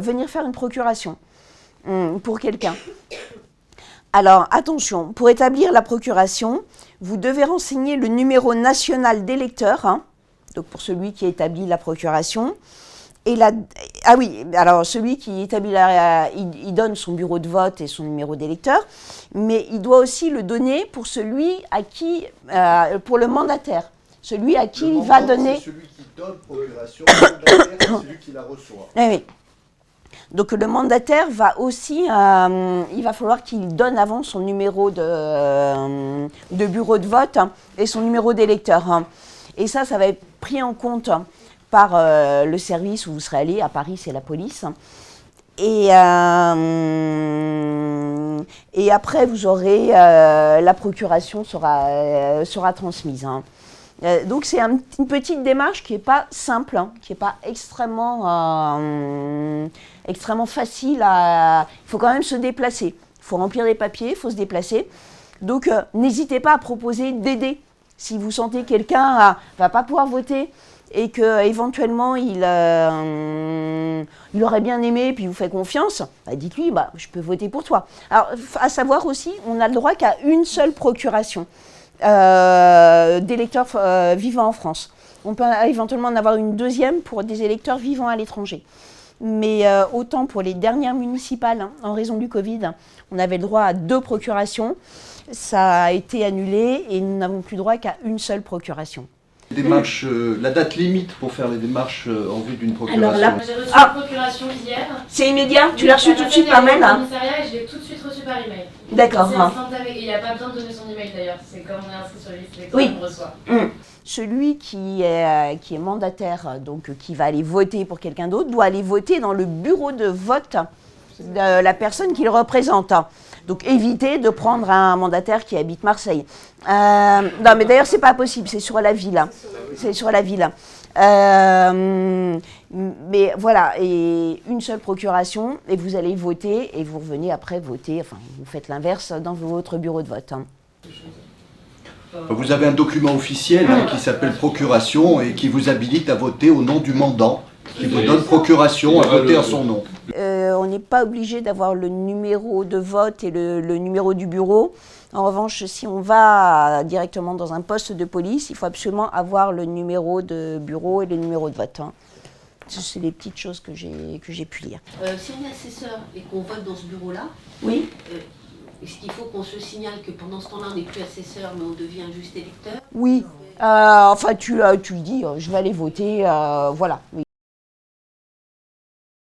venir faire une procuration pour quelqu'un. Alors, attention, pour établir la procuration, vous devez renseigner le numéro national d'électeur, hein, donc pour celui qui établit la procuration. Ah oui, alors celui qui établit il donne son bureau de vote et son numéro d'électeur, mais il doit aussi le donner pour celui à qui, pour le mandataire, celui à qui il va donner. C'est celui qui donne procuration, le mandataire, c'est celui qui la reçoit. Oui, oui. Donc le mandataire va aussi, il va falloir qu'il donne avant son numéro de bureau de vote hein, et son numéro d'électeur. Hein. Et ça va être pris en compte par le service où vous serez allé. À Paris, c'est la police. Et après, vous aurez, la procuration sera transmise. Hein. Donc c'est une petite démarche qui n'est pas simple, hein, qui n'est pas extrêmement facile. Il faut quand même se déplacer. Il faut remplir les papiers, il faut se déplacer. Donc n'hésitez pas à proposer d'aider. Si vous sentez que quelqu'un ne va pas pouvoir voter et qu'éventuellement il aurait bien aimé, puis vous fait confiance, bah dites-lui, je peux voter pour toi. Alors, à savoir aussi, on n'a le droit qu'à une seule procuration d'électeurs vivant en France. On peut éventuellement en avoir une deuxième pour des électeurs vivant à l'étranger. Mais autant pour les dernières municipales, hein, en raison du Covid, on avait le droit à 2 procurations. Ça a été annulé et nous n'avons plus droit qu'à une seule procuration. Démarche, la date limite pour faire les démarches en vue d'une procuration. Alors là, j'ai reçu une procuration hier. C'est immédiat? Tu l'as reçu tout de suite par mail? Au commissariat et je l'ai tout de suite reçu par email. D'accord. C'est instantané et il n'y a pas besoin de donner son email d'ailleurs. C'est comme on est inscrit sur la liste électorale, oui. on reçoit. Celui qui est mandataire, donc qui va aller voter pour quelqu'un d'autre, doit aller voter dans le bureau de vote de la personne qu'il représente. Donc évitez de prendre un mandataire qui habite Marseille. Non, mais d'ailleurs, c'est pas possible, c'est sur la ville. C'est sur la ville. Mais voilà, et une seule procuration, et vous allez voter, et vous revenez après voter, enfin, vous faites l'inverse dans votre bureau de vote. Vous avez un document officiel hein, qui s'appelle procuration et qui vous habilite à voter au nom du mandant, qui vous donne procuration à voter à son nom. On n'est pas obligé d'avoir le numéro de vote et le numéro du bureau. En revanche, si on va directement dans un poste de police, il faut absolument avoir le numéro de bureau et le numéro de vote. Hein. C'est les petites choses que j'ai pu lire. Si on est assesseur et qu'on vote dans ce bureau-là, oui. Est-ce qu'il faut qu'on se signale que pendant ce temps-là, on n'est plus assesseur, mais on devient juste électeur? Oui. Enfin, tu le dis, je vais aller voter, voilà. Oui.